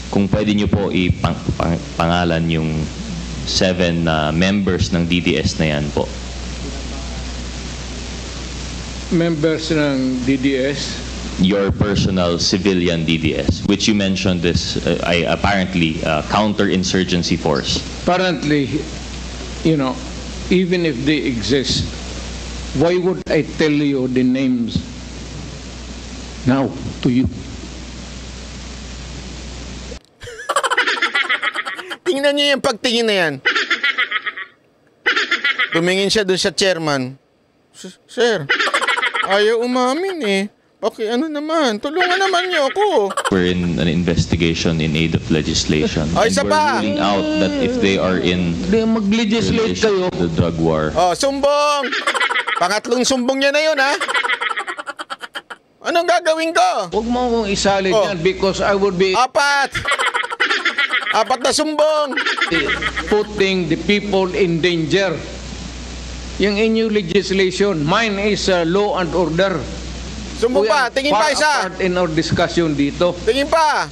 kung pwede nyo po ipangalan yung 7 members ng DDS na yan po. Members ng DDS? Your personal civilian DDS, which you mentioned is apparently counter-insurgency force. Apparently, you know, even if they exist, why would I tell you the names now to you? Tingnan niyo yung pagtingin na yan. Tumingin siya doon sa chairman. Sir, ayaw umamin eh. Okay, ano naman? Tulungan naman niyo ako. We're in an investigation in aid of legislation. Ay, isa we're pa! ruling out that if they are in Mag-legislate relation kayo. to the drug war. Oh, sumbong! Pangatlong sumbong niya na yun, ha? Anong gagawin ko? Huwag mo akong isali dyan because I would be Apat na sumbong! putting the people in danger. Yung inyong legislation, mine is law and order. Sumbong We pa! are Tingin far pa isa! apart in our discussion dito. Tingin pa!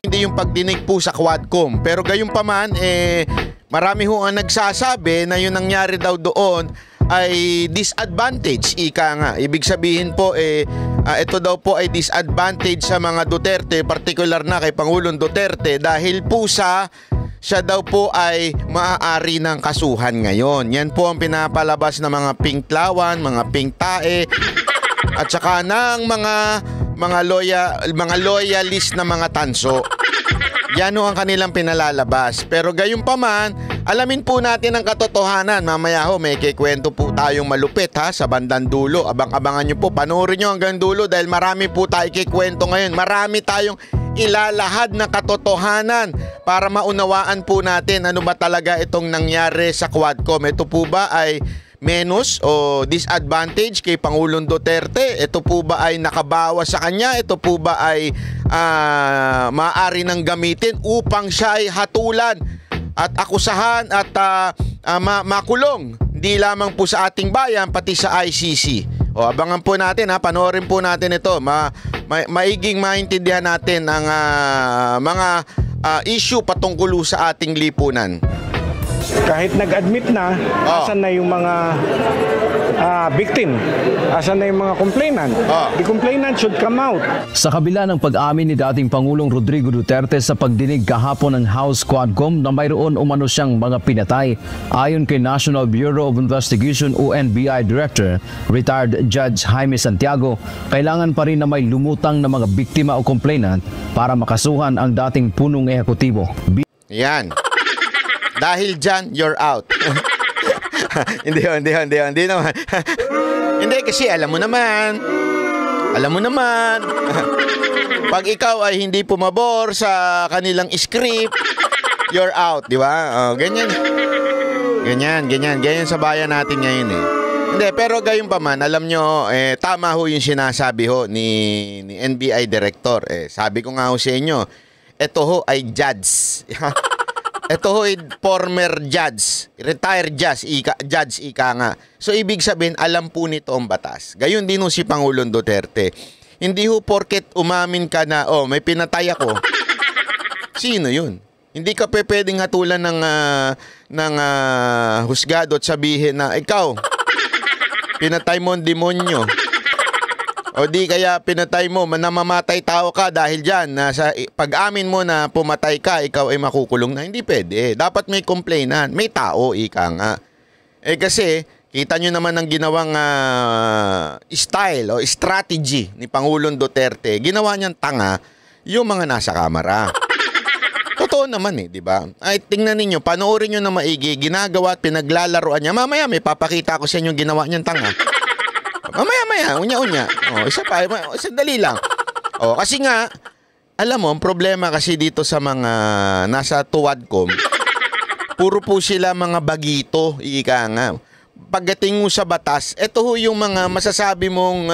Hindi yung pagdinig po sa Quadcom. Pero gayon pa man, marami ho ang nagsasabi na yung nangyari daw doon ay disadvantage. Ika nga. Ibig sabihin po, ito daw po ay disadvantage sa mga Duterte, particular na kay Pangulong Duterte dahil po siya daw po ay maaari ng kasuhan ngayon. Yan po ang pinapalabas ng mga pingklawan, mga pingtae, at saka ng mga loyalist na mga tanso. Yan ho ang kanilang pinalalabas. Pero gayon pa man, alamin po natin ang katotohanan. Mamaya ho, may kikwento po tayong malupit ha, sa bandang dulo. Abang-abangan nyo po, panoorin nyo hanggang dulo dahil marami po tayo kikwento ngayon. Marami tayong ilalahad na katotohanan para maunawaan po natin ano ba talaga itong nangyari sa Quadcom. Ito po ba ay menos o disadvantage kay Pangulong Duterte? Ito po ba ay nakabawas sa kanya? Ito po ba ay maaari nang gamitin upang siya ay hatulan at akusahan at makulong? Hindi lamang po sa ating bayan, pati sa ICC. O, abangan po natin ha, panoorin po natin ito. Maiging maintindihan natin ang mga issue patungkol sa ating lipunan. Kahit nag-admit na, asan na yung mga victim? Asan na yung mga complainant? The complainant should come out. Sa kabila ng pag-amin ni dating Pangulong Rodrigo Duterte sa pagdinig kahapon ng House Quadcom na mayroon umano siyang mga pinatay, ayon kay National Bureau of Investigation o NBI Director, retired Judge Jaime Santiago, kailangan pa rin na may lumutang na mga biktima o complainant para makasuhan ang dating punong ehekutibo. Yan. Dahil dyan, you're out. Hindi naman. Hindi kasi alam mo naman. Pag ikaw ay hindi pumabor sa kanilang script, you're out, di ba? Ganyan sa bayan natin ngayon eh. Hindi, pero gayon pa man, alam nyo, tama ho yung sinasabi ho ni NBI Director. Sabi ko nga ho sa inyo, ito ho ay judge. Ito ho ay former judge, retired judge, ika nga. So ibig sabihin, alam po nito ang batas. Gayon din ho si Pangulong Duterte. Hindi ho porket umamin ka na, may pinatay ako. Sino yun? Hindi ka pwedeng hatulan ng husgado at sabihin na, ikaw, pinatay mo ang demonyo. O di kaya pinatay mo, namamatay tao ka dahil dyan. Sa pag-amin mo na pumatay ka, ikaw ay makukulong na. Hindi pwede. Dapat may complainant. May tao, ika nga. Kasi, kita nyo naman ang ginawang style o strategy ni Pangulong Duterte. Ginawa niyang tanga yung mga nasa kamara. Totoo naman di ba? Ay, tingnan ninyo, panoorin nyo na maigi, ginagawa at pinaglalaroan niya. Mamaya may papakita ko sa inyo ginawa niyang tanga. Mamaya, unya-unya. Isa pa, sandali lang. Kasi nga, alam mo, ang problema kasi dito sa mga nasa Quadcom, puro po sila mga bagito, ika nga. Pagdating mo sa batas, ito ho yung mga masasabi mong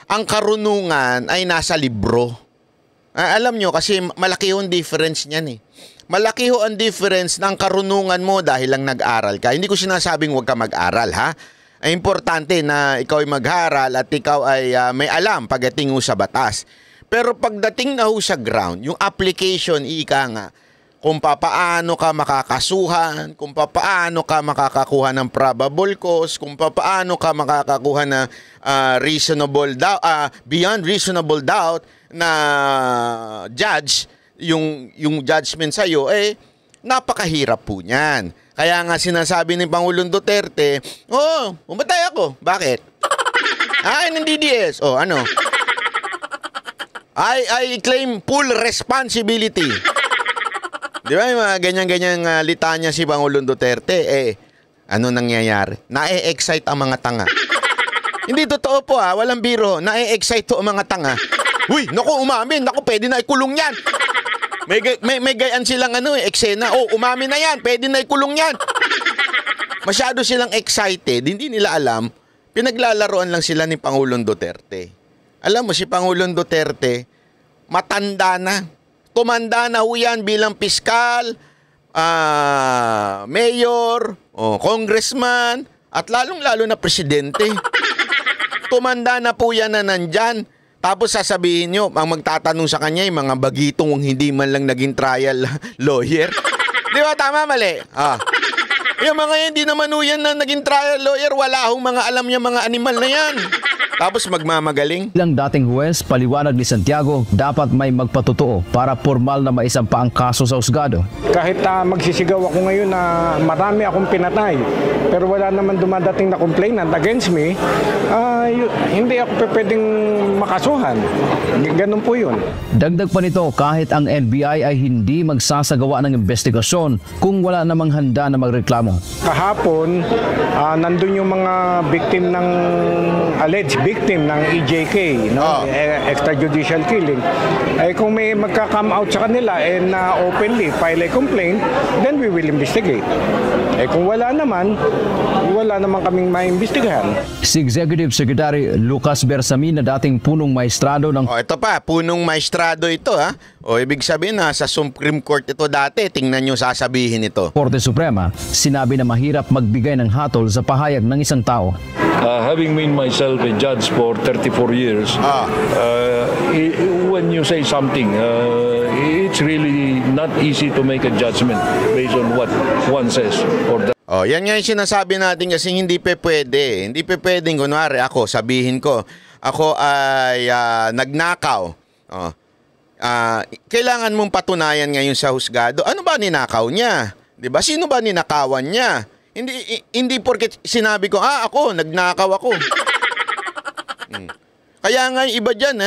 ang karunungan ay nasa libro. Alam nyo, kasi malaki yung difference niyan eh. Malaki ho ang difference ng karunungan mo dahil lang nag-aral ka. Hindi ko sinasabing huwag ka mag-aral, ha? ay importante na ikaw ay magharal at ikaw ay may alam pagdating ho sa batas. Pero pagdating na ho sa ground, yung application, ika nga, kung papaano ka makakasuhan, kung papaano ka makakakuha ng probable cause, kung papaano ka makakakuha ng beyond reasonable doubt na judge, yung judgment sa'yo, napakahirap po niyan. Kaya nga sinasabi ni Pangulong Duterte, umatay ako. Bakit? Ng DDS. Ano? I claim full responsibility. Di ba yung mga ganyan-ganyang litanya si Pangulong Duterte? Ano nangyayari? Na-excite ang mga tanga. Hindi totoo po walang biro. Na-excite to ang mga tanga. Uy, naku, umamin. Naku, pwede na ikulong yan. May gayan silang eksena. Umamin na yan. Pwede na ikulong yan. Masyado silang excited. Hindi nila alam. Pinaglalaroan lang sila ni Pangulong Duterte. Alam mo, si Pangulong Duterte, matanda na. Tumanda na ho yan bilang piskal, mayor, congressman, at lalong-lalo na presidente. Tumanda na po yan na nandyan. Tapos sasabihin nyo, ang magtatanong sa kanya, yung mga bagitong hindi man lang naging trial lawyer. Di ba? Tama, mali? Yung mga hindi naman yan na naging trial lawyer, wala hong mga alam niya mga animal na yan. Tapos magmamagaling. Ilang dating huwes, paliwanag ni Santiago, dapat may magpatotoo para formal na maisampa ang kaso sa husgado. Kahit magsisigaw ako ngayon na marami akong pinatay, pero wala naman dumadating na complainant against me, hindi ako pwedeng makasuhan. Ganun po yun. Dagdag pa nito, kahit ang NBI ay hindi magsasagawa ng investigasyon kung wala namang handa na magreklamo. Kahapon, nandun yung mga victim ng alleged victim ng EJK, extrajudicial killing. Kung may magka-come out sa kanila and openly file a complaint, then we will investigate. Kung wala naman kaming maimbestigahan. Si Executive Secretary Lucas Bersamin na dating punong maestrado ng... ito pa, punong maestrado ito ibig sabihin sa Supreme Court ito dati, tingnan nyo sasabihin ito. Korte Suprema, sinabi na mahirap magbigay ng hatol sa pahayag ng isang tao. Having been myself a judge for 34 years, when you say something, it's really not easy to make a judgment based on what one says or that. Yan nga yung sinasabi natin kasi hindi pwede. Hindi pwedeng kunwari ako, sabihin ko, ako ay nagnakaw. Kailangan mong patunayan ngayon sa husgado. Ano ba ninakaw niya? 'Di ba? Sino ba ninakawan niya? Hindi porket sinabi ko, ako, nagnakaw ako. Kaya nga yung iba dyan,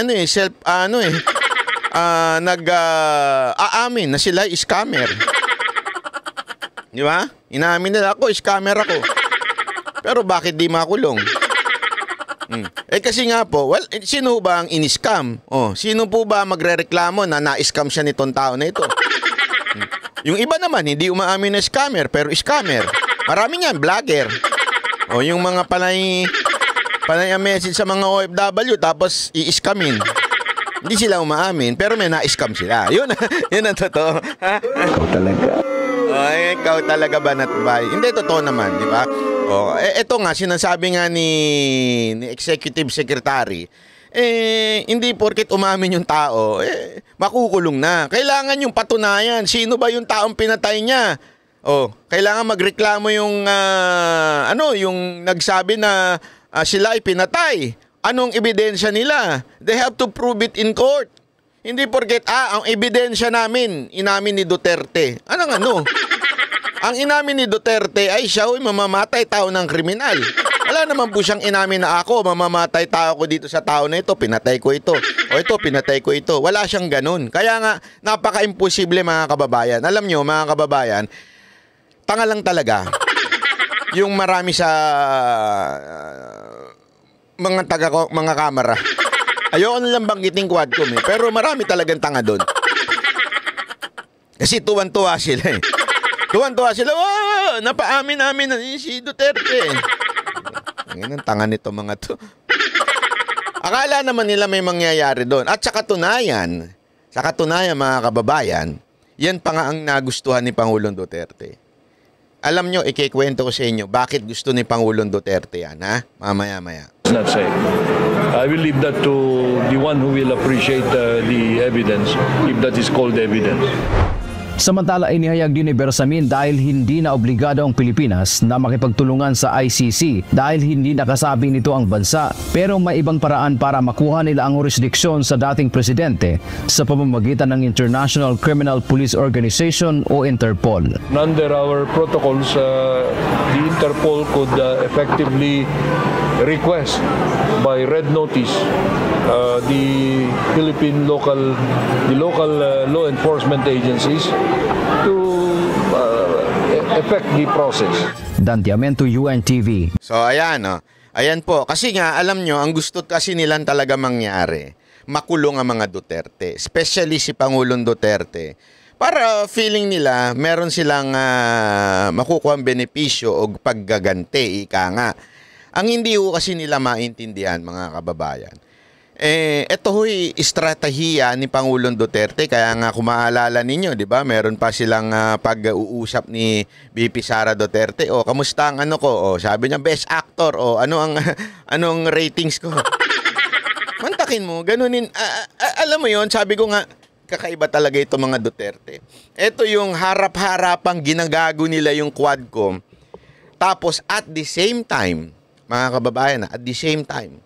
aamin na sila scammer. Di ba? Inaamin nila ako, scammer ako. Pero bakit di makulong? Kasi nga po, sino ba ang in-scam? Sino po ba magrereklamo na na-scam siya nitong tao na ito? Yung iba naman, hindi umaamin na scammer, pero scammer. Marami yan, vlogger. Yung mga panay message sa mga OFW tapos i-scamin. Hindi sila umaamin, pero may na-scam sila. Yun ang totoo. Ikaw talaga. Ikaw talaga ba natbay? Hindi, totoo naman, di ba? Ito nga, sinasabi nga ni Executive Secretary, hindi porket umamin yung tao, makukulong na. Kailangan yung patunayan. Sino ba yung taong pinatay niya? Kailangan magreklamo yung yung nagsabi na sila ay pinatay. Anong ebidensya nila? They have to prove it in court. Hindi porket ang ebidensya namin inamin ni Duterte. Ang inamin ni Duterte ay siya mamamatay tao ng kriminal. Wala naman po siyang inamin na ako mamamatay tao ko dito sa tao na ito, pinatay ko ito. Ito, pinatay ko ito. Wala siyang ganun. Kaya nga napaka-imposible mga kababayan. Alam nyo mga kababayan, tanga lang talaga yung marami sa mga kamera. Ayoko nilang banggiting Quadcom pero marami talagang tanga doon. Kasi tuwan-tuwa sila Tuwan-tuwa sila, napaamin-amin na si Duterte. Ngayon ang tanga nito mga to. Akala naman nila may mangyayari doon. At sa katunayan mga kababayan, yan pa nga ang nagustuhan ni Pangulong Duterte. Alam nyo, ikikwento ko sa inyo, bakit gusto ni Pangulong Duterte yan, ha? Mamaya-maya. It's not safe. I will leave that to the one who will appreciate the evidence, if that is called evidence. Samantala, inihayag din ni Bersamin dahil hindi na obligado ang Pilipinas na makipagtulungan sa ICC dahil hindi nakasabing nito ang bansa, pero may ibang paraan para makuha nila ang jurisdiksyon sa dating presidente sa pamamagitan ng International Criminal Police Organization o Interpol. Under our protocols, the Interpol could effectively request by red notice the Philippine local law enforcement agencies to effect the process. Dan Diamento, UNTV. So ayan, ayan po. Kasi nga, alam nyo, ang gusto kasi nilang talaga mangyari, makulong ang mga Duterte. Especially si Pangulong Duterte. Para feeling nila, meron silang makukuha ang benepisyo o paggaganti, ika nga. Ang hindi ko kasi nila maintindihan, mga kababayan, ito ho'y estratehiya ni Pangulong Duterte. Kaya nga kung maalala ninyo, di ba, meron pa silang pag-uusap ni VP Sara Duterte. O, kamusta ang ano ko? O, sabi niya, best actor. O, anong ratings ko? Mantakin mo, ganunin. Alam mo yon, sabi ko nga, kakaiba talaga ito mga Duterte. Ito yung harap-harapang ginagago nila yung Quadcom. Tapos at the same time, mga kababayan, at the same time,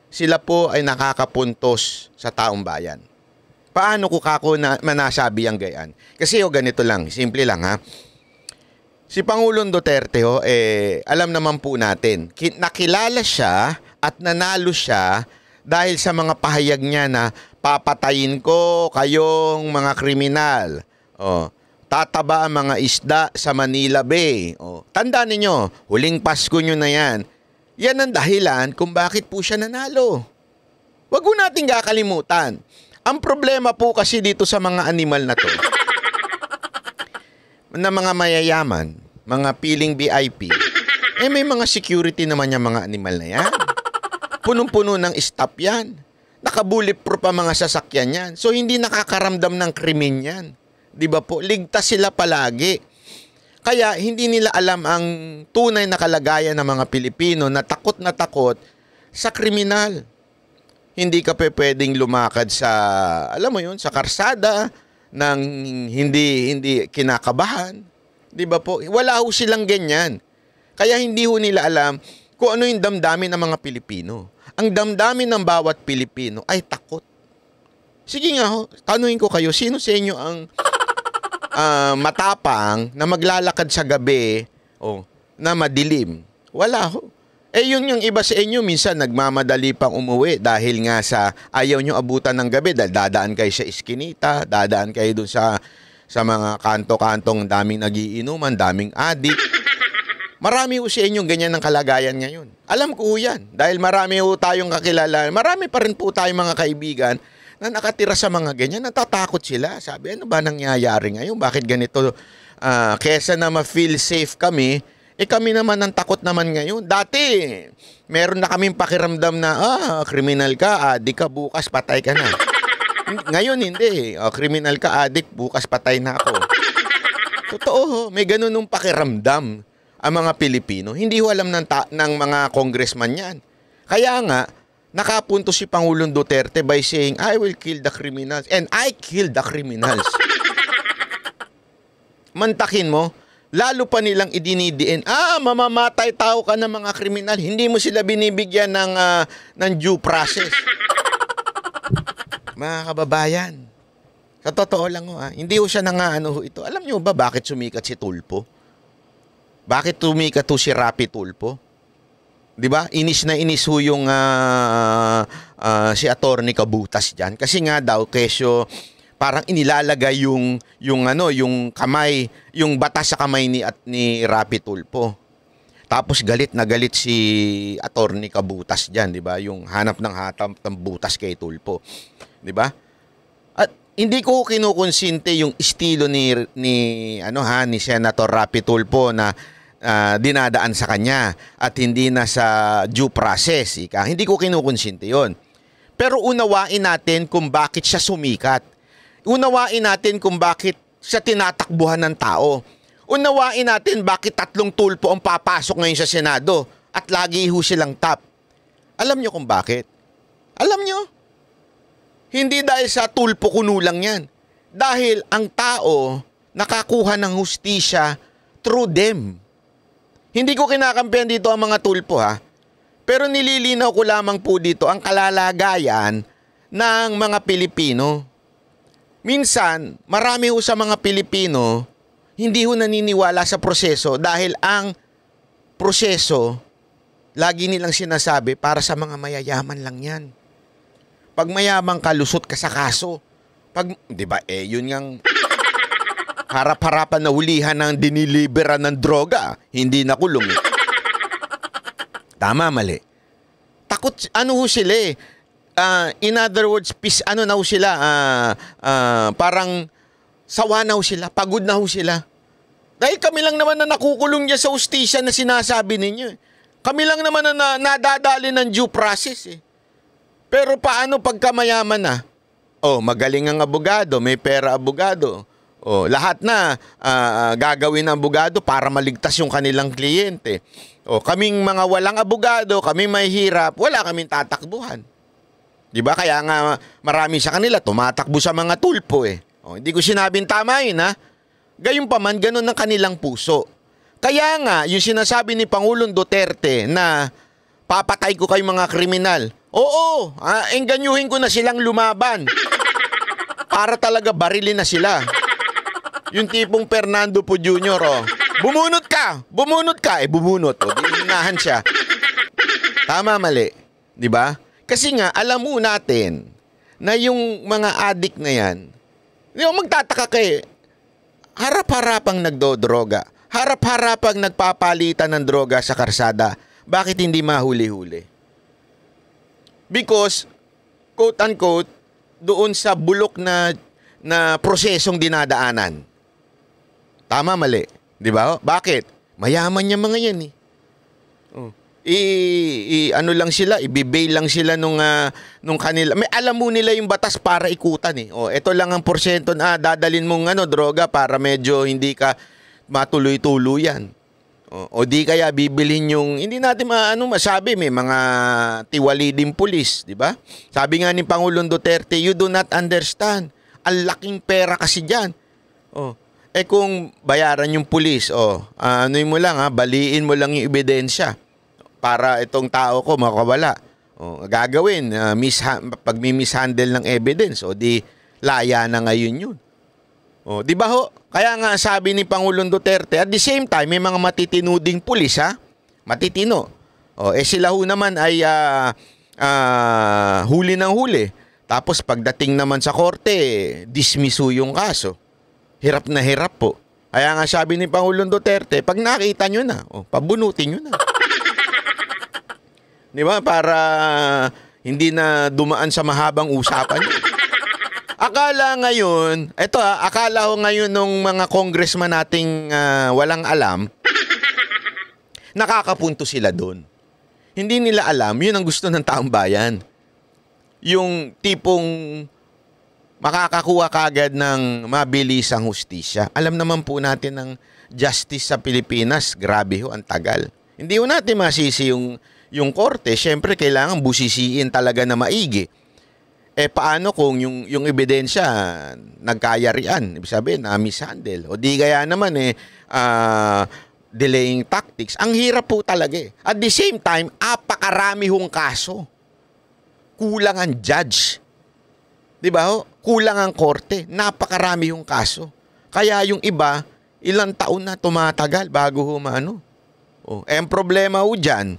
sila po ay nakakapuntos sa taong bayan. Paano ko kako manasabi ang gayan? Kasi ganito lang, simple lang ha. Si Pangulong Duterte alam naman po natin, nakilala siya at nanalo siya dahil sa mga pahayag niya na papatayin ko kayong mga kriminal. Tataba ang mga isda sa Manila Bay. Tandaan ninyo, huling Pasko nyo na yan. Yan ang dahilan kung bakit po siya nanalo. Wag mo natin kakalimutan. Ang problema po kasi dito sa mga animal na to, na mga mayayaman, mga piling VIP, may mga security naman yung mga animal na yan. Punong-puno ng staff yan. Naka-bulletproof pa mga sasakyan yan. So hindi nakakaramdam ng krimen yan. Di ba po? Ligtas sila palagi. Kaya hindi nila alam ang tunay na kalagayan ng mga Pilipino na takot sa kriminal. Hindi ka pwedeng lumakad sa, alam mo yun, sa karsada ng hindi kinakabahan. Di ba po? Wala ho silang ganyan. Kaya hindi ho nila alam kung ano yung damdamin ng mga Pilipino. Ang damdamin ng bawat Pilipino ay takot. Sige nga ho, tanuin ko kayo, sino sa inyo ang matapang na maglalakad sa gabi na madilim? Wala ho. Yun yung iba sa inyo, minsan nagmamadali pang umuwi dahil nga sa ayaw nyo abutan ng gabi dahil dadaan kayo sa iskinita, dadaan kayo dun sa mga kanto-kantong daming nagiinuman, daming adik. Marami ho sa inyo ganyan ng kalagayan ngayon. Alam ko yan dahil marami ho tayong kakilala. Marami pa rin po tayong mga kaibigan na nakatira sa mga ganyan, natatakot sila. Sabi, ano ba nangyayari ngayon? Bakit ganito? Kesa na ma-feel safe kami, kami naman ang takot naman ngayon. Dati, meron na kaming pakiramdam na, kriminal ka, adik ka, bukas patay ka na. Ngayon hindi. Kriminal ka, adik, bukas patay na ako. Totoo, may ganun nung pakiramdam ang mga Pilipino. Hindi ho alam ng mga congressman yan. Kaya nga, nakapunto si Pangulong Duterte by saying, I will kill the criminals. And I killed the criminals. Mantakin mo, lalo pa nilang idinidiin, mamamatay tao ka ng mga kriminal. Hindi mo sila binibigyan ng due process. Mga kababayan, sa totoo lang hindi ho siya ito. Alam niyo ba bakit sumikat si Tulfo? Bakit sumikat si Rapi Tulfo? Di ba? Inis na inis ho yung si Atty. Cabutas diyan kasi nga daw kesyo parang inilalagay yung kamay, yung batas sa kamay ni Rapi Tulfo. Tapos galit na galit si Atty. Cabutas diyan, di ba? Yung hanap ng butas kay Tulfo. Di ba? At hindi ko kinukonsinte yung estilo ni Senator Rapi Tulfo na dinadaan sa kanya at hindi na sa due process. Hindi ko kinukonsinte yon. Pero unawain natin kung bakit siya sumikat. Unawain natin kung bakit siya tinatakbuhan ng tao. Unawain natin bakit 3 tulpo ang papasok ngayon sa Senado at lagi ho silang top. Alam nyo kung bakit? Alam nyo? Hindi dahil sa tulpo kuno lang yan. Dahil ang tao nakakuha ng hustisya through them. Hindi ko kinakampihan dito ang mga tulpo ha. Pero nililinaw ko lamang po dito ang kalalagayan ng mga Pilipino. Minsan, marami ho sa mga Pilipino hindi ho naniniwala sa proseso dahil ang proseso, lagi nilang sinasabi, para sa mga mayayaman lang yan. Pag mayaman ka, lusot ka sa kaso. Pag, di ba, yun yung harap-harapan na hulihan ng diniliberan ng droga, hindi na kulong. Tama, mali. Takot, ano ho sila eh. In other words, parang sawa na ho sila, pagod na ho sila. Dahil kami lang naman na nakukulong niya sa ustisya na sinasabi ninyo. Kami lang naman na nadadali ng due process eh. Pero paano pagka mayaman na? Oh, magaling ang abogado, may pera abogado. Oh, lahat na gagawin ng abogado para maligtas yung kanilang kliyente. Oh, kaming mga walang abogado, kaming may hirap, wala kaming tatakbuhan. 'Di ba? Kaya nga marami sa kanila tumatakbo sa mga tulpo eh. Oh, hindi ko sinabing tama 'yun ha. Gayunpaman ganun ang kanilang puso. Kaya nga yung sinasabi ni Pangulong Duterte na papatay ko kayong mga kriminal. Oo, enganyuhin ko na silang lumaban. Para talaga barilin na sila. Yung tipong Fernando Po Jr. Oh. Bumunot ka, bumunot. O, diinahan siya. Tama, mali. Di ba? Kasi nga, alam mo natin na yung mga adik na yan, yung magtataka kayo, harap-harapang nagdodroga, harap-harapang nagpapalitan ng droga sa karsada, bakit hindi mahuli-huli? Because, quote-unquote, doon sa bulok na prosesong dinadaanan. Tama, mali. Di ba? Bakit? Mayaman niya mga yan eh. Oh. Ano lang sila, ibibail lang sila nung kanila. May alam mo nila yung batas para ikutan eh. Oh, ito lang ang porsyento na dadalin mong droga para medyo hindi ka matuloy-tuluyan. O di kaya bibilhin yung, hindi natin masabi, may mga tiwali din pulis, di ba? Sabi nga ni Pangulong Duterte, you do not understand. Ang laking pera kasi dyan. Kung bayaran yung pulis, mo lang baliin mo lang yung ebidensya para itong tao ko makawala. Gagawin, pag-mishandle ng evidence, di laya na ngayon yun. Di ba ho? Kaya nga sabi ni Pangulong Duterte, at the same time, may mga matitinuding pulis, matitino. Sila ho naman ay huli ng huli. Tapos pagdating naman sa korte, dismisso yung kaso. Hirap na hirap po. Kaya nga sabi ni Pangulong Duterte, pag nakita nyo na, pabunutin nyo na. Di ba? Para hindi na dumaan sa mahabang usapan nyo. Akala ngayon, akala ko ngayon nung mga congressman nating walang alam, nakakapunto sila doon. Hindi nila alam, yun ang gusto ng taong bayan. Yung tipong makakakuha kagad ng mabilisang hustisya. Alam naman po natin ng justice sa Pilipinas, grabe ho, ang tagal. Hindi ho natin masisi yung korte, syempre kailangan busisiin talaga na maigi. Paano kung yung ebidensya nagkayarian? Ibig sabihin, mishandle. O di kaya naman delaying tactics. Ang hirap po talaga eh. At the same time, apakarami hong kaso. Kulang ang judge. Di ba ho? Kulang ang korte. Napakarami hong kaso. Kaya yung iba, ilang taon na tumatagal bago humano. Ang problema ho dyan,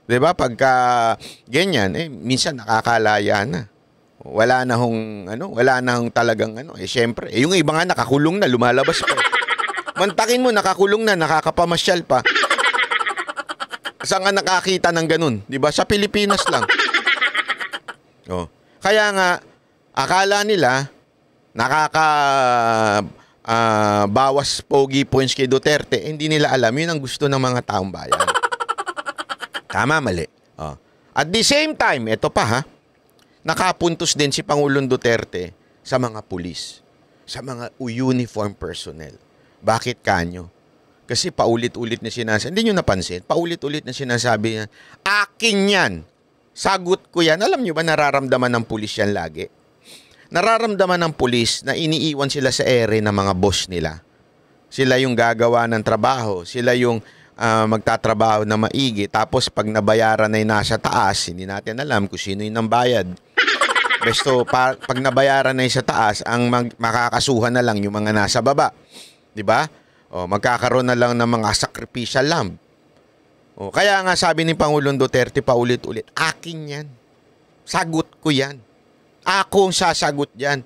di ba? Pagka ganyan, minsan nakakalaya na. Wala na hong talagang syempre, yung iba nga nakakulong na, lumalabas pa. Mantakin mo, nakakulong na, nakakapamasyal pa. Saan nga nakakita ng ganun? Di ba? Sa Pilipinas lang. Kaya nga, akala nila, bawas pogi points kay Duterte, hindi nila alam, yun ang gusto ng mga taong bayan. Tama, mali. At the same time, ito pa nakapuntos din si Pangulong Duterte sa mga pulis, sa mga uniform personnel. Bakit kanyo? Kasi paulit-ulit na sinasabi. Hindi nyo napansin? Paulit-ulit na sinasabi niya, akin yan. Sagot ko yan. Alam nyo ba nararamdaman ng pulis yan lagi? Nararamdaman ng pulis na iniiwan sila sa ere ng mga boss nila. Sila yung gagawa ng trabaho. Sila yung magtatrabaho na maigi. Tapos pag nabayaran na yung nasa taas, hindi natin alam kung sino yung nambayad. Besto, pag nabayaran na yung sa taas, ang makakasuhan na lang yung mga nasa baba. Diba? O, magkakaroon na lang ng mga sacrificial lamb. O, kaya nga sabi ni Pangulong Duterte paulit-ulit, akin yan. Sagot ko yan. Ako ang sasagot yan.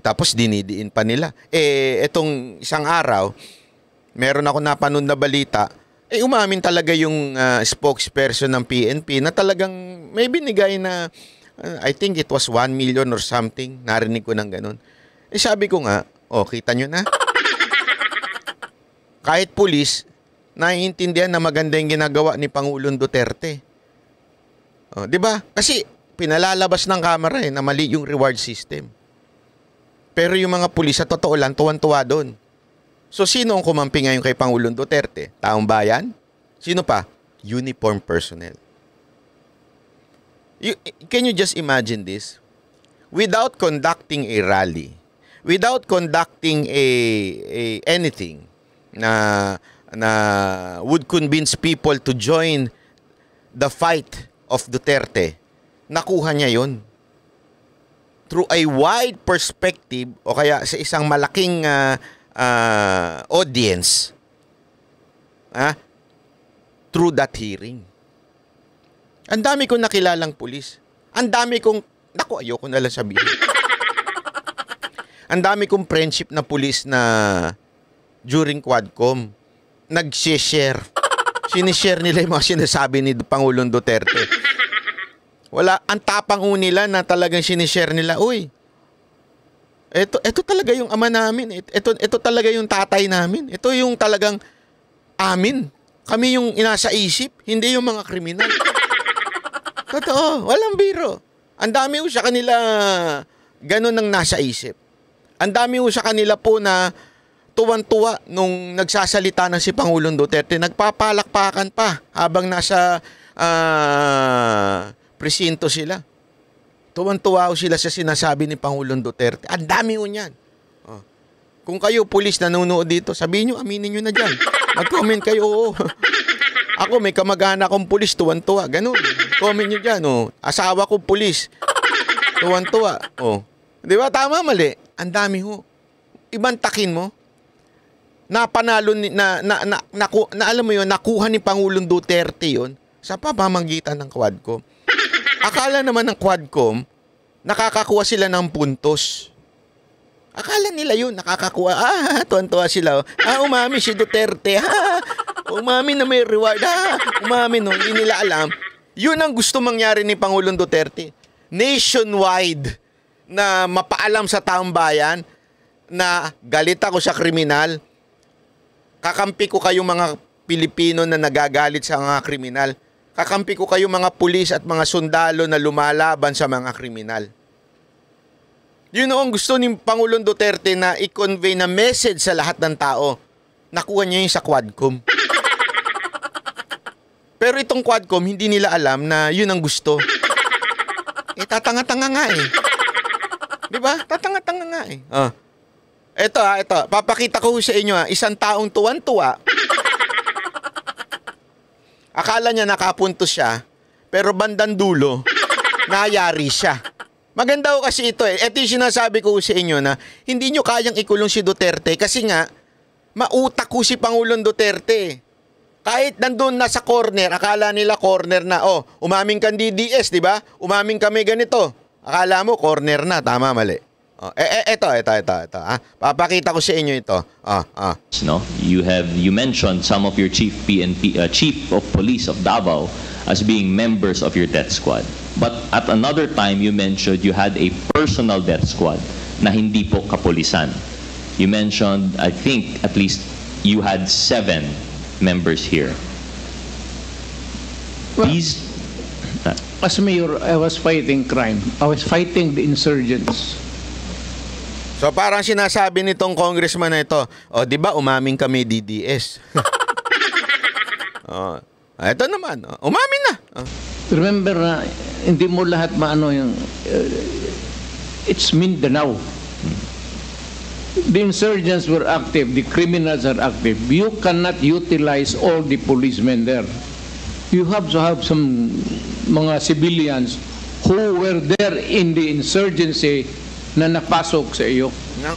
Tapos dinidiin pa nila. Etong isang araw, meron ako napanood na balita, umamin talaga yung spokesperson ng PNP na talagang may binigay na, I think it was 1 million or something. Narinig ko ng ganun. Sabi ko nga, kita nyo na. Kahit pulis, naiintindihan na maganda yung ginagawa ni Pangulong Duterte. Di ba? Kasi pinalalabas ng kamera na mali yung reward system. Pero yung mga pulis sa totoo lang, tuwan-tuwa doon. So sino ang kumampi ngayon kay Pangulong Duterte? Taong bayan? Sino pa? Uniform personnel. Can you just imagine this? Without conducting a rally, without conducting anything na would convince people to join the fight of Duterte, nakuha niya yun. Through a wide perspective o kaya sa isang malaking audience, through that hearing. Ang dami kong nakilalang pulis. Ang dami kong, ayoko na lang sabihin. Ang dami kong friendship na pulis na during Quadcom, nag-share. Sinishare nila yung mga sinasabi ni Pangulong Duterte. Ang tapang nila na talagang sinishare nila, uy, ito talaga yung ama namin. Ito talaga yung tatay namin. Ito yung talagang amin. Kami yung inasa isip, hindi yung mga kriminal. Totoo, walang biro. Ang dami ho sa kanila ganun ang nasa isip. Ang dami ho sa kanila po na tuwan-tuwa nung nagsasalita na si Pangulong Duterte, nagpapalakpakan pa habang nasa presinto sila. Tuwan-tuwa sila sa sinasabi ni Pangulong Duterte. Ang dami ho niyan. Kung kayo, pulis, nanonood dito, sabihin nyo, aminin nyo na dyan. Mag-comment kayo, oo. Ako, may kamag-anak akong pulis, tuwan-tuwa. Ganun. Comment nyo dyan, asawa ko pulis. Tuwan-tuwa. Di ba? Tama, mali. Ang dami ho. Ibang takin mo. Napanalo alam mo yun, nakuha ni Pangulong Duterte yun sa pamamagitan ng Quadcom. Akala naman ng Quadcom, nakakakuha sila ng puntos. Akala nila yun, nakakakuha. Tuwan-tuwa sila. Umami si Duterte. Umami na may reward. Umami, no. Hindi nila alam. Yun ang gusto mangyari ni Pangulong Duterte. Nationwide na mapaalam sa taong bayan na galit ako sa kriminal. Kakampi ko kayong mga Pilipino na nagagalit sa mga kriminal. Kakampi ko kayong mga pulis at mga sundalo na lumalaban sa mga kriminal. Yun ang gusto ni Pangulong Duterte na i-convey na message sa lahat ng tao. Nakuha niya yung sa Quadcom. Pero itong Quadcom, hindi nila alam na yun ang gusto. Tatanga-tanga nga eh. Diba? Tatanga-tanga nga eh. Ito. Papakita ko sa inyo isang taong tuwan-tuwa. Akala niya nakapuntos siya, pero bandang dulo, nayari siya. Maganda ko kasi ito eh. Ito yung sinasabi ko sa inyo na hindi nyo kayang ikulong si Duterte kasi nga, mautak ko si Pangulong Duterte. Kahit nandun na sa corner, akala nila corner na, umaming kang DDS, di ba? Umaming kami ganito. Akala mo, corner na. Tama, mali. Ito. Papakita ko sa inyo ito. No, you mentioned some of your chief of police of Davao as being members of your death squad. But at another time, you mentioned you had a personal death squad na hindi po kapulisan. You mentioned, I think, at least you had 7 members here. Well, as mayor, I was fighting crime. I was fighting the insurgents. So parang sinasabi nitong congressman na ito, o di ba umaming kami DDS? Oh, ito naman, umamin na. Oh. Remember na hindi mo lahat maano yung it's Mindanao. The insurgents were active, the criminals are active. You cannot utilize all the policemen there. You have to have some mga civilians who were there in the insurgency na napasok sa iyo. No.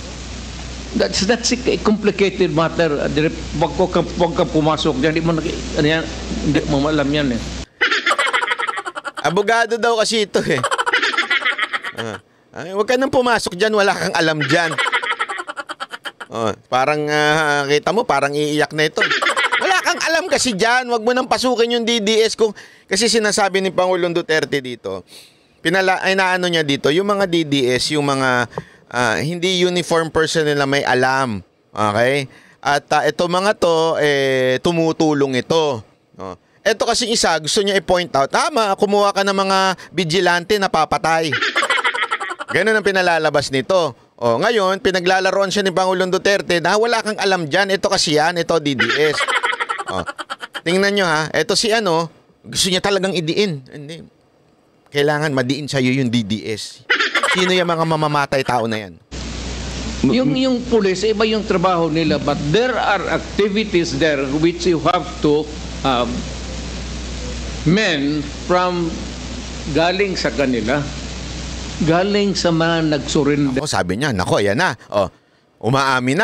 That's a complicated matter. Pag ka pumasok diyan, hindi mo alam yan eh. Abogado daw kasi ito eh. Huwag ka nang pumasok dyan, wala kang alam dyan. Parang kita mo, parang iiyak na ito. Wala kang alam kasi dyan, wag mo nang pasukin yung DDS kasi sinasabi ni Pangulong Duterte dito, inaano niya dito, yung mga DDS, yung mga hindi uniform personnel na may alam. Okay? At ito mga to, tumutulong ito. Ito kasi isa, gusto niya i-point out, tama, kumuha ka ng mga vigilante na papatay. Ganun ang pinalalabas nito. Ngayon, pinaglalaroan siya ni Pangulong Duterte na wala kang alam dyan. Ito kasi yan, ito DDS. Tingnan nyo ha, ito si gusto niya talagang idiin. Hindi. Kailangan madiin sa'yo yung DDS. Sino yung mga mamamatay tao na yan? Yung pulis, iba yung trabaho nila, but there are activities there which you have to men from galing sa kanila. Galing sa mga nagsurrender. Sabi niya, nako, yan na. Umaamin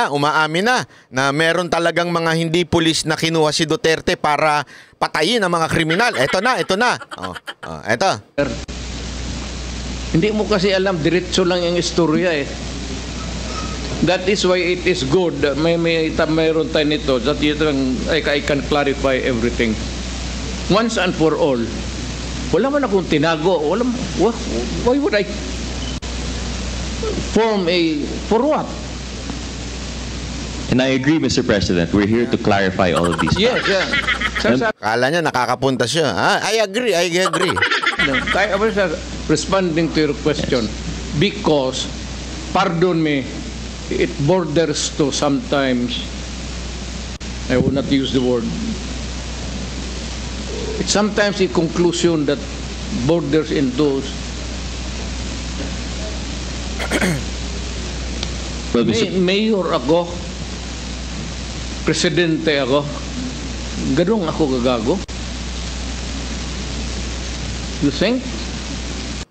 na meron talagang mga hindi pulis na kinuha si Duterte para patayin ang mga kriminal. Ito na. Ito. Hindi mo kasi alam, diretso lang yung istorya eh. That is why it is good. Mayroon tayo nito that I can clarify everything. Once and for all. Wala man akong tinago. Why would I form for what? And I agree, Mr. President. We're here to clarify all of these Yes, facts. Kala niya nakakapunta siya. I agree. I was responding to your question because, pardon me, it borders to sometimes, I will not use the word, it's sometimes a conclusion that borders into Well, mayor ako, presidente ako, ganun ako gagago. You think?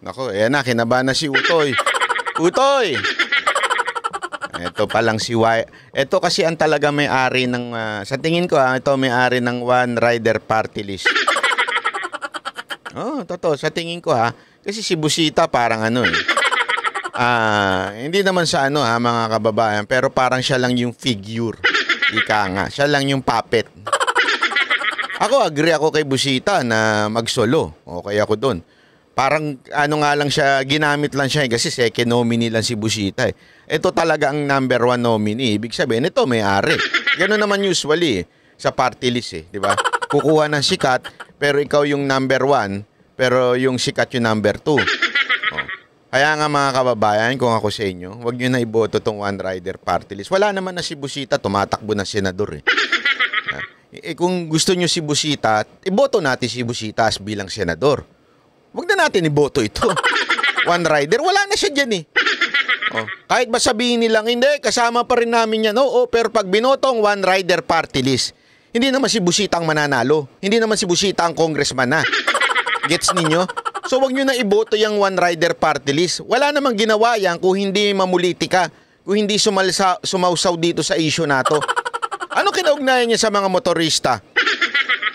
Nako, ayan na, kinabahan na si Utoy. Utoy! Ito pa lang si Y. Ito kasi ang talaga may-ari ng, sa tingin ko ito may-ari ng One Rider Party List. Totoo, sa tingin ko kasi si Busita parang hindi naman sa mga kababayan, pero parang siya lang yung figure. Ika nga, siya lang yung puppet. Ako, agree ako kay Busita na mag-solo. Okay ako doon. Parang nga lang siya, ginamit lang siya kasi second nominee lang si Busita eh. Ito talaga ang number 1 nominee. Ibig sabihin, ito may-ari. Gano'n naman usually sa party list di ba? Kukuha ng sikat, pero ikaw yung number 1, pero yung sikat yung number 2. Kaya nga mga kababayan, kung ako sa inyo, huwag nyo na iboto tong One Rider Party List. Wala naman na si Busita, tumatakbo na senador kung gusto nyo si Busita, iboto natin si Busita as bilang senador. Huwag na natin iboto ito. One Rider, wala na siya dyan kahit ba sabihin nilang, hindi, kasama pa rin namin yan. Pero pag binotong One Rider Party List, hindi naman si Busita ang mananalo. Hindi naman si Busita ang congressman na. Gets ninyo? So wag nyo na iboto yung One Rider Party List. Wala namang ginawa yan kung hindi mamulitika, kung hindi sumausaw dito sa issue na to. Anong kinaugnayan niya sa mga motorista?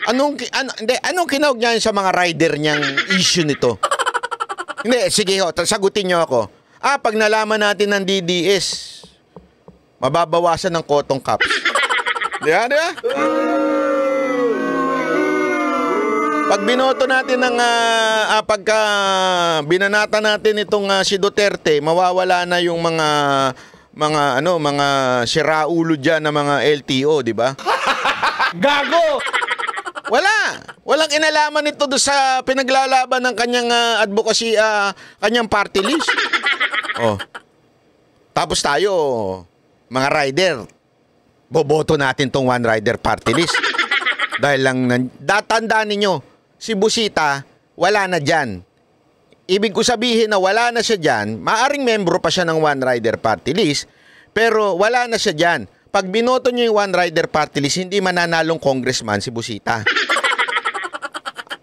Anong kinaugnayan sa mga rider niyang issue nito? Hindi, sige sagutin niyo ako. Pag nalaman natin ng DDS, mababawasan ng cotton caps. Di ba? Pag binoto natin ng pagka binanata natin itong si Duterte, mawawala na yung mga siraulo diyan na mga LTO, di ba? Gago! Walang inalaman nito do sa pinaglalaban ng kanyang advocacy, kanyang party list. Tapos tayo, mga rider, boboto natin tong one rider party list. Dahil lang, datandaan ninyo, si Busita, wala na dyan. Ibig ko sabihin na wala na siya dyan, maaring membro pa siya ng one rider party list, pero wala na siya dyan. Pag binoto nyo yung one rider party list, hindi mananalong congressman si Busita.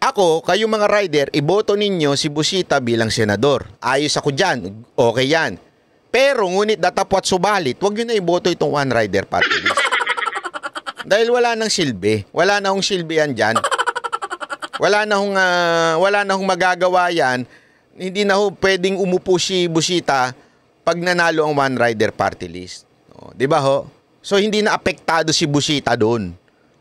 Ako, kayong mga rider, iboto ninyo si Busita bilang senador. Ayos ako dyan, okay yan. Pero ngunit datapwat subalit, huwag nyo na iboto itong one rider party list. Dahil wala nang silbi. Wala na hong silbi yan dyan. Wala na hong magagawa yan. Hindi na ho pwedeng umupo si Busita pag nanalo ang one rider party list. O, di ba ho? So hindi na apektado si Busita doon.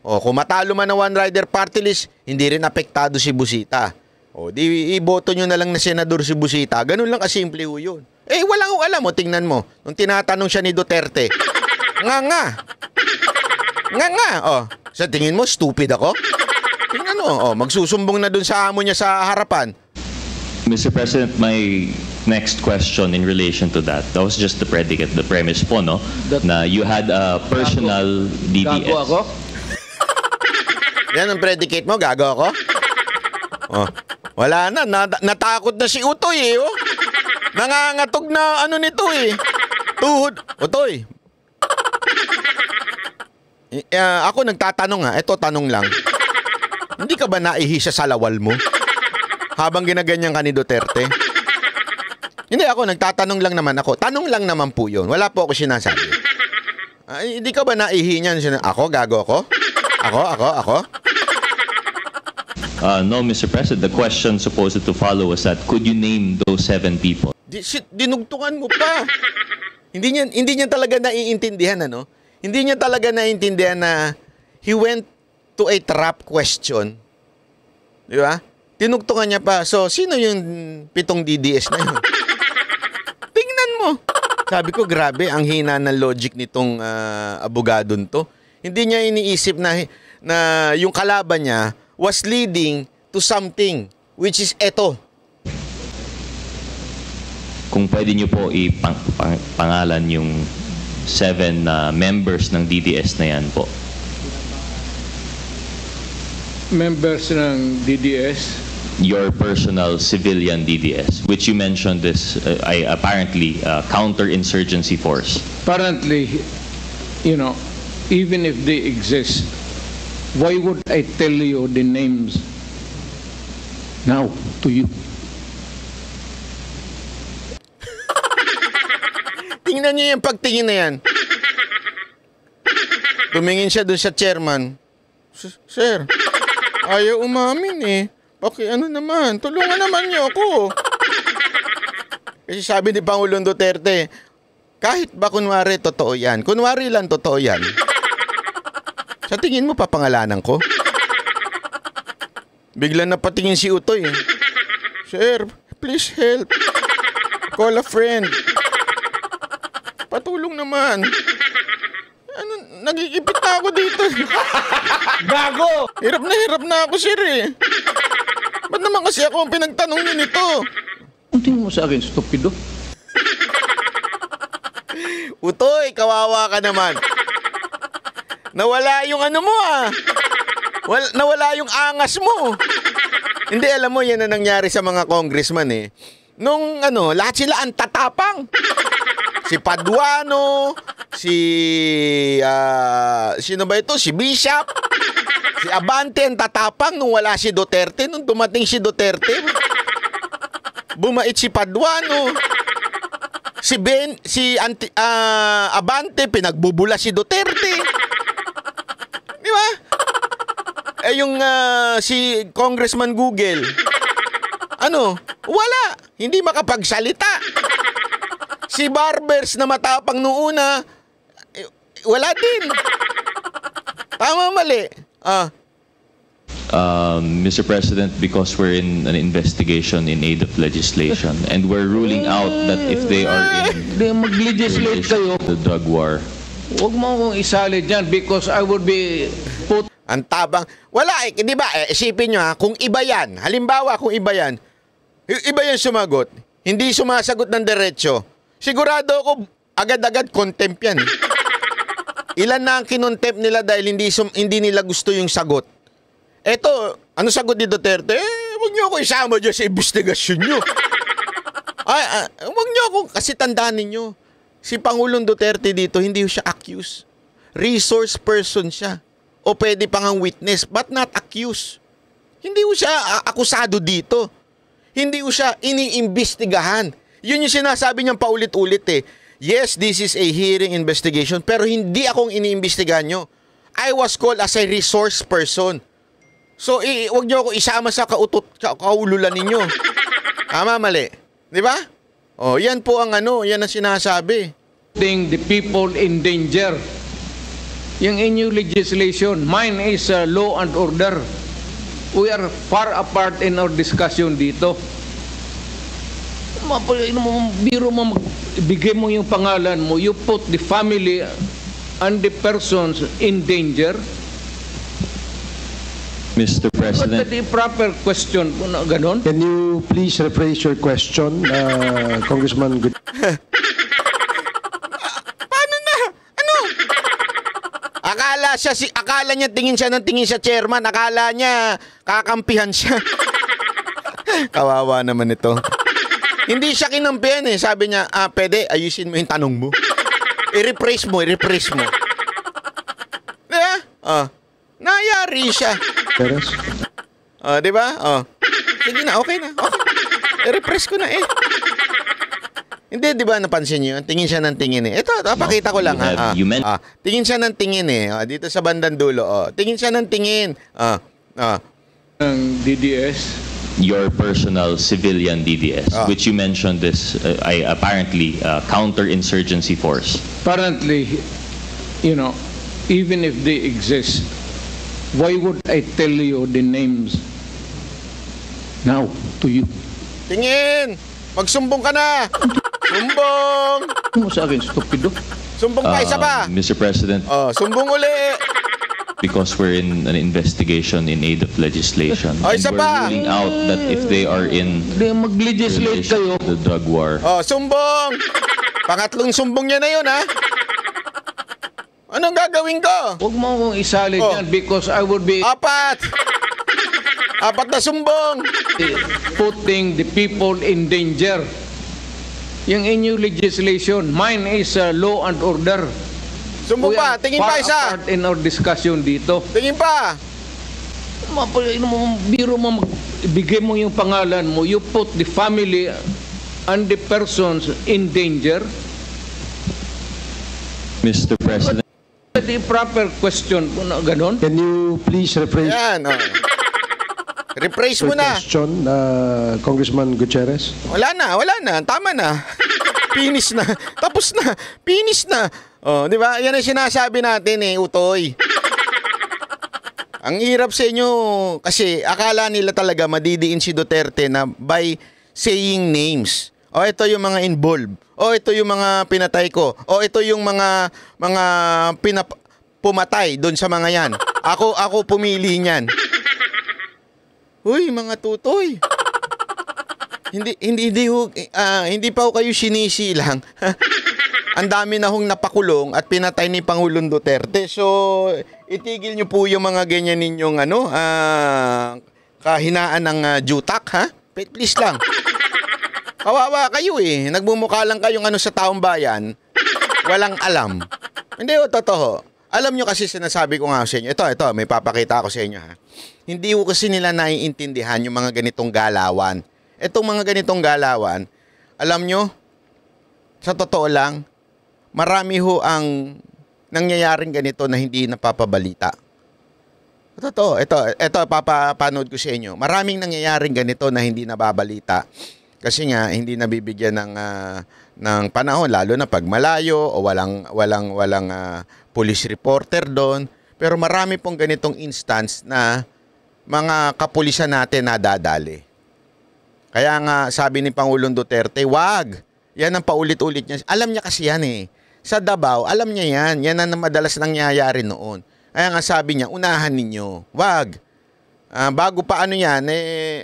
O, kung matalo man ang one rider party list, hindi rin apektado si Busita. O, di iboto nyo na lang na senador si Busita. Ganun lang kasimple ho yun. Eh, wala akong alam mo. Tingnan mo. Nung tinatanong siya ni Duterte, nga. Oh, sa tingin mo, stupid ako? Tingnan mo, magsusumbong na dun sa amo niya sa harapan. Mr. President, my next question in relation to that was just the predicate, the premise po, no? Na you had a personal DDS. Gago ako? Yan ang predicate mo, gago ako? Oh, wala na, natakot na si Utoy eh, oh. Nangangatog na ano nito eh. Tuhod. Utoy. Ako nagtatanong ha, eto tanong lang. Hindi ka ba naihi sa salawal mo? Habang ginaganyan ka ni Duterte? Hindi, ako nagtatanong lang naman ako. Tanong lang naman po yun. Wala po ako sinasabi. Hindi ka ba naihi niyan? Ako, gago ako? Ako? No, Mr. President, the question supposed to follow was that could you name those 7 people? Dinugtungan mo pa. Hindi niya talaga naiintindihan, ano? Hindi niya talaga naiintindihan na he went to a trap question. Di ba? Tinugtungan niya pa. So, sino yung 7 DDS na yun? Tingnan mo. Sabi ko, grabe, ang hina ng logic nitong abogadon to. Hindi niya iniisip na yung kalaban niya was leading to something, which is eto. Kung pwede niyo po ipangalan yung 7 members ng DDS na yan po. Members ng DDS? Your personal civilian DDS, which you mentioned is apparently counter-insurgency force. Apparently, even if they exist, why would I tell you the names now to you? Tingnan niyo yung pagtingin na yan. Tumingin siya dun sa chairman. Sir, ayaw umamin eh. Ano naman? Tulungan naman niyo ako. Kasi sabi ni Pangulong Duterte, kahit ba kunwari totoo yan, kunwari lang totoo yan, sa tingin mo papangalanan ko? Bigla na patingin si Utoy eh. Sir, please help. Call a friend. Patulong naman. Nagigipit na ako dito. Gago! Hirap na ako, sir eh. Ba't naman kasi ako ang pinagtanong niyo nito? Ang tingin mo sa akin, stupido? Utoy, kawawa ka naman. Nawala yung ano mo ah. Nawala yung angas mo. Hindi, alam mo, yan na nangyari sa mga congressman eh. Nung lahat sila ang tatapang. Si Paduano, sino ba ito? Si Bishop, si Abante ang tatapang nung wala si Duterte. Nung dumating si Duterte, bumait si Paduano. Abante, pinagbubula si Duterte. Di ba? Yung si Congressman Google, wala. Hindi makapagsalita. Si Barbers na matapang noong una, wala din. Tama, mali. Mr. President, because we're in an investigation in aid of legislation and we're ruling out that if they are in mag-legislate kayo, the drug war. Huwag mo akong isali dyan because I would be put... Ang tabang. Wala eh, di ba? Isipin nyo ha, kung iba yan, halimbawa kung iba yan sumagot, hindi sumasagot ng diretso, sigurado ako agad-agad contempt yan. Ilan na ang kinontempt nila dahil hindi nila gusto yung sagot. Eto, ano sagot ni Duterte? Huwag niyo ako isama dyan sa investigasyon niyo. Huwag niyo ako, kasi tandaan ninyo, si Pangulong Duterte dito, hindi siya accused. Resource person siya. O pwede pang ang witness, but not accused. Hindi ko siya akusado dito. Hindi ko siya iniimbestigahan. Yun yung sinasabi niyang paulit-ulit eh. Yes, this is a hearing investigation, pero hindi akong iniimbestigahan nyo. I was called as a resource person. So, huwag niyo ako isama sa kaululan ninyo. Tama, mali. Di ba? Oh, yan po ang yan ang sinasabi. The people in danger. Yung inyong legislation, mine is law and order. We are far apart in our discussion dito. Biro mo, bigay mo yung pangalan mo, you put the family and the persons in danger. Mr. President. But the proper question, ganon? Can you please rephrase your question, Congressman Paano na? Ano? Akala niya tingin siya chairman, akala niya kakampihan siya. Kawawa naman ito. Hindi siya kinampihan eh. Sabi niya, pwede, ayusin mo yung tanong mo. I-rephrase mo. Diba? Nayari siya. Gutierrez? Diba? Sige na, okay na. Okay. I-rephrase ko na eh. Hindi, di ba napansin niyo? Tingin siya ng tingin eh. Ito, pakita ko lang ha. Tingin siya ng tingin eh. Dito sa bandang dulo. Tingin siya ng tingin. Ng DDS. Your personal civilian DDS, which you mentioned is apparently counterinsurgency force. Apparently, even if they exist, why would I tell you the names now to you? Tingin! Magsumbong ka na! Sumbong! Ano sa akin, stupido? Sumbong pa, isa pa! Mr. President, sumbong uli! because we're in an investigation in aid of legislation. Isa and pa! we're ruling out that if they are in mag-legislate kayo. the drug war. Sumbong! Pangatlong sumbong niya na yun, ha? Anong gagawin ko? Huwag mo akong isali dyan because I would be Apat na sumbong! putting the people in danger. Yung inyong legislation, mine is law and order. Sumbong pa, tingin pa isa. Apart in our discussion dito. Tingin pa. Biro mo, bigay mo yung pangalan mo, you put the family and the persons in danger. Mr. President. The proper question, ganon? Can you please rephrase Yan, rephrase mo your na. question, Congressman Gutierrez? Wala na. Tama na. Finish na. Tapos na. Finish na. Di ba? Yan ang sinasabi natin Utoy. Ang hirap sa inyo kasi akala nila talaga madidiin si Duterte na by saying names. Ito yung mga involved. Ito yung mga pinatay ko. Ito yung mga pumatay doon sa mga yan. Ako pumili niyan. Uy, mga tutoy. Hindi pa kayo sinisilang. Ang dami na hong napakulong at pinatay ni Pangulong Duterte. So, itigil niyo po yung mga ganyan ninyong kahinaan ng jutak, ha? Please lang. Kawawa kayo Nagmumukha lang kayong sa taong bayan. Walang alam. Hindi totoo. Alam nyo kasi sinasabi ko nga sa inyo. Ito, may papakita ako sa inyo, ha? Hindi ko kasi nila naiintindihan yung mga ganitong galawan. Itong mga ganitong galawan, alam nyo, sa totoo lang, marami ang nangyayaring ganito na hindi napapabalita. Totoo, ito papapanood ko sa inyo. Maraming nangyayaring ganito na hindi nababalita. Kasi nga, hindi nabibigyan ng panahon, lalo na pag malayo o walang police reporter doon. Pero marami pong ganitong instance na mga kapulisan natin nadadali. Kaya nga, sabi ni Pangulong Duterte, wag. Yan ang paulit-ulit niya. Alam niya kasi yan Sa Davao, alam niya yan. Yan ang madalas nangyayari noon. Kaya nga sabi niya, unahan ninyo. Wag. bago pa ano yan,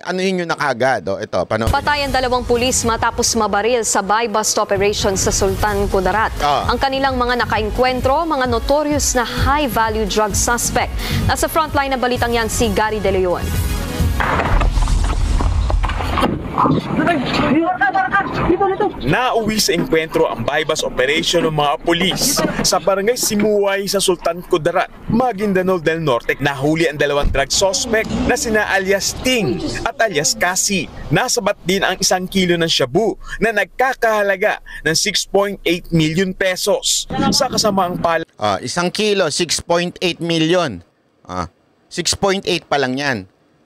anuhin nyo na kagad. Ito, Patayan 2 pulis matapos mabaril sa buy-bust operation sa Sultan Kudarat. Ang kanilang mga nakaengkwentro, mga notorious na high-value drug suspect. Nasa frontline na balitang yan si Gary De Leon. Nauwi sa engkwentro ang buy-bust operation ng mga pulis sa barangay Simuay sa Sultan Kudarat, Maguindanao del Norte. Nahuli ang 2 drug suspect na sina alias Ting at alias Kasi. Nasabat din ang 1 kilo ng shabu na nagkakahalaga ng 6.8 million pesos. Sa kasamaang pala, 1 kilo, 6.8 million. 6.8 pa lang yan.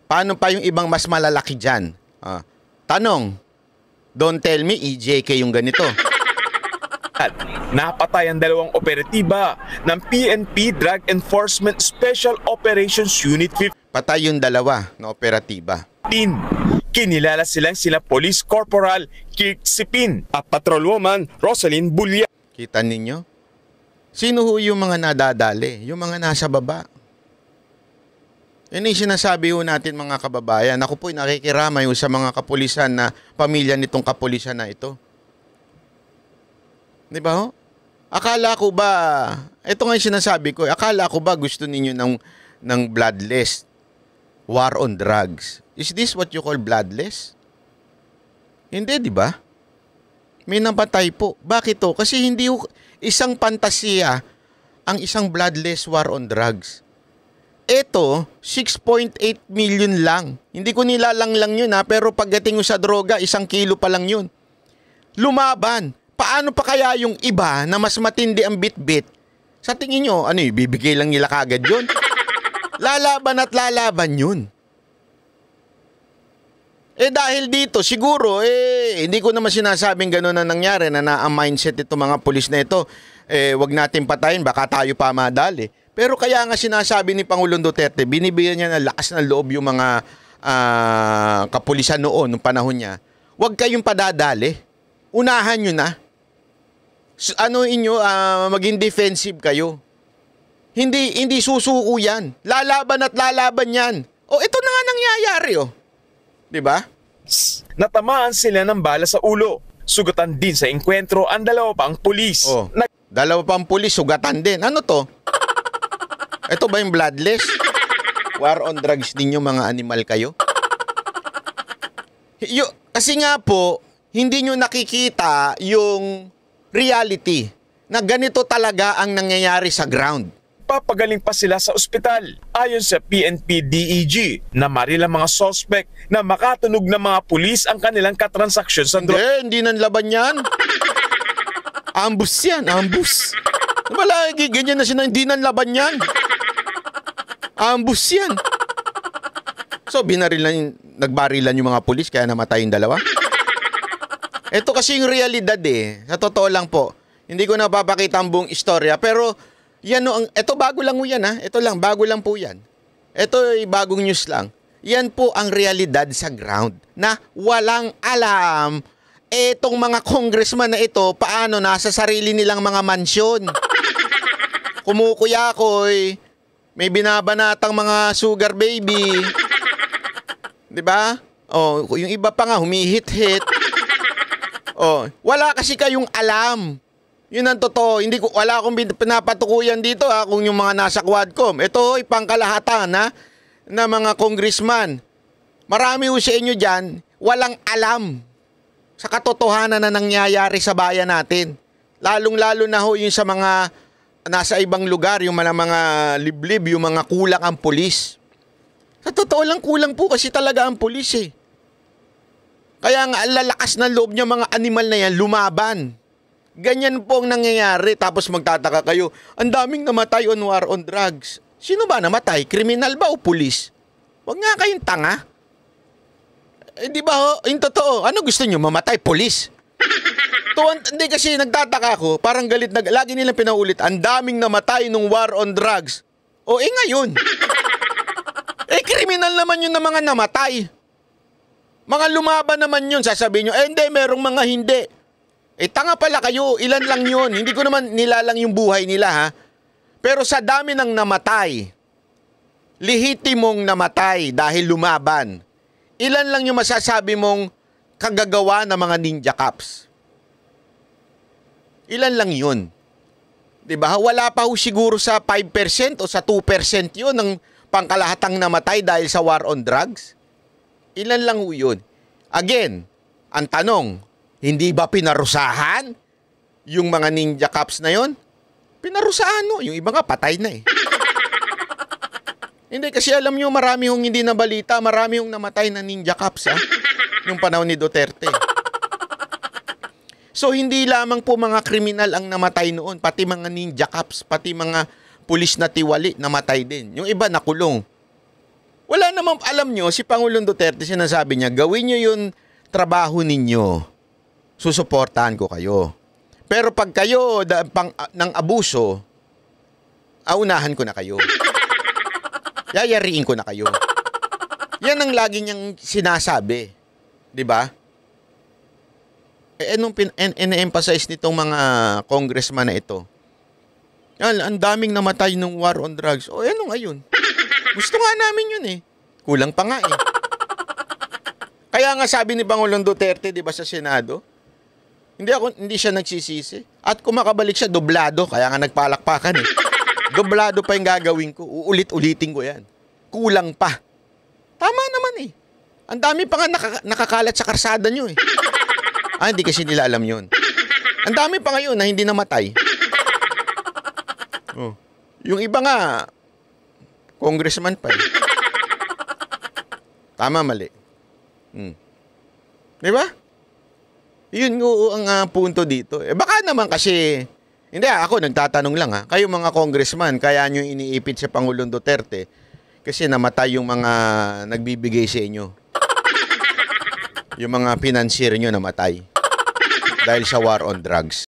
Paano pa yung ibang mas malalaki dyan? Tanong, don't tell me EJK yung ganito. at napatay ang 2 operatiba ng PNP Drug Enforcement Special Operations Unit 15. Patay yung 2 na operatiba. Kinilala sila Police Corporal Kirk Sipin at Patrolwoman Rosalyn Bulya. Kita ninyo? Sino ho yung mga nadadali? Yung mga nasa baba. Yan yung sinasabi ho natin mga kababayan. Ako po'y nakikiramay sa mga kapulisan na pamilya nitong kapulisan na ito. Di ba ho? Akala ko ba, ito nga yung sinasabi ko, akala ko ba gusto ninyo ng bloodless war on drugs? Is this what you call bloodless? Hindi, di ba? May napatay po. Bakit to? Kasi hindi isang pantasiya ang isang bloodless war on drugs. Ito, 6.8 million lang. Hindi ko nilalang yun pero pagdating sa droga, 1 kilo pa lang yun. Lumaban. Paano pa kaya yung iba na mas matindi ang bit-bit? Sa tingin nyo, bibigay lang nila kagad yun? Lalaban at lalaban yun. Dahil dito, siguro, hindi ko naman sinasabing gano'n na nangyari na ang mindset ito mga pulis na ito, wag natin patayin, baka tayo pa madali. Pero kaya nga sinasabi ni Pangulong Duterte, binibigyan niya ng lakas ng loob yung mga kapulisan noon, nung panahon niya. Huwag kayong padadali. Unahan nyo na. Maging defensive kayo. Hindi susuko yan. Lalaban at lalaban yan. Ito na nga nangyayari, Diba? Natamaan sila ng bala sa ulo. Sugatan din sa engkwentro ang 2 pang pulis. 2 pang pulis, sugatan din. Ano to? Ito ba yung bloodless? War on drugs ninyo, mga animal kayo? Kasi nga po, hindi nyo nakikita yung reality na ganito talaga ang nangyayari sa ground. Papagaling pa sila sa ospital. Ayon sa PNP DEG, namaril ang mga suspect na makatunog ng mga pulis ang kanilang katransaksyon sa droga. Hindi nanlaban yan. Ambus yan, ambus. Malagi, ganyan na sila, hindi nanlaban yan. Ambus yan. So, nagbarilan yung mga pulis kaya namatay yung 2. Ito kasi yung realidad Sa totoo lang po. Hindi ko napapakita ang buong istorya. Pero, ito bago lang po yan Ito lang, bago lang po yan. Ito ay bagong news lang. Yan po ang realidad sa ground na walang alam etong mga congressman na ito paano nasa sarili nilang mga mansyon. Kumukuyakoy, may binabanatang mga sugar baby. 'Di ba? Yung iba pa nga humihit-hit. Wala kasi kayong alam. Yun ang totoo. Wala akong pinapatukuyan dito kung yung mga nasa Quadcom. Ito ay pangkalahatan na mga congressman. Marami sa inyo dyan, walang alam sa katotohanan na nangyayari sa bayan natin. Lalong-lalo na yung sa mga nasa ibang lugar, yung mga liblib, yung mga kulang ang pulis. Sa totoo lang, kulang po kasi talaga ang pulis Kaya nga, lalakas ng loob niya mga animal na yan, lumaban. Ganyan po ang nangyayari. Tapos magtataka kayo, ang daming namatay on war on drugs. Sino ba namatay? Kriminal ba o pulis? Huwag nga kayong tanga. Di ba yung totoo, ano gusto nyo? Mamatay? Pulis? Hindi kasi nagtataka ako, parang galit na, lagi nilang pinaulit, ang daming namatay nung war on drugs. Ngayon. Kriminal naman yun na mga namatay. Mga lumaban naman yun, sasabihin nyo, hindi, merong mga hindi. Tanga pala kayo, ilan lang yun. Hindi ko naman nilalang yung buhay nila Pero sa dami ng namatay, lehitimong namatay dahil lumaban, ilan lang yung masasabi mong kagagawa ng mga ninja cops? Ilan lang yun? Diba? Wala pa ho siguro sa 5% o sa 2% yun ng pangkalahatang namatay dahil sa war on drugs. Ilan lang ho yun? Again, ang tanong, hindi ba pinarusahan yung mga ninja cops na yun? Pinarusahan no. Yung iba nga patay na eh. Hindi kasi alam nyo, marami hong hindi nabalita, marami hong namatay na ninja cops nung panahon ni Duterte. So hindi lamang po mga kriminal ang namatay noon, pati mga ninja cops, pati mga pulis na tiwali namatay din. Yung iba nakulong. Wala namang, alam nyo, si Pangulong Duterte sinasabi niya, gawin nyo yung trabaho ninyo. Susuportahan ko kayo. Pero pag kayo ng abuso, aunahan ko na kayo. Yayariin ko na kayo. Yan ang lagi niyang sinasabi. 'Di ba? Anong ina-emphasize nitong mga congressman na ito? Ang daming namatay nung war on drugs. O ano ngayon? Gusto nga namin yun eh. Kulang pa nga eh. Kaya nga sabi ni Pangulong Duterte, 'di ba, sa Senado, hindi siya nagsisisi. At kung makabalik siya, doblado. Kaya nga nagpalakpakan eh. Doblado pa yung gagawin ko. Uulit-ulitin ko yan. Kulang pa. Tama naman eh. Ang dami pa nga nakakalat sa karsada nyo eh. Hindi kasi nila alam yun. Ang dami pa ngayon na hindi namatay. Oh. Yung iba nga, congressman pa eh. Tama, mali. Diba? Yun ang punto dito. Baka naman kasi, hindi ako nagtatanong lang kayo mga congressman, kaya nyo iniipit si Pangulong Duterte kasi namatay yung mga nagbibigay sa inyo. Yung mga financier nyo namatay dahil sa war on drugs.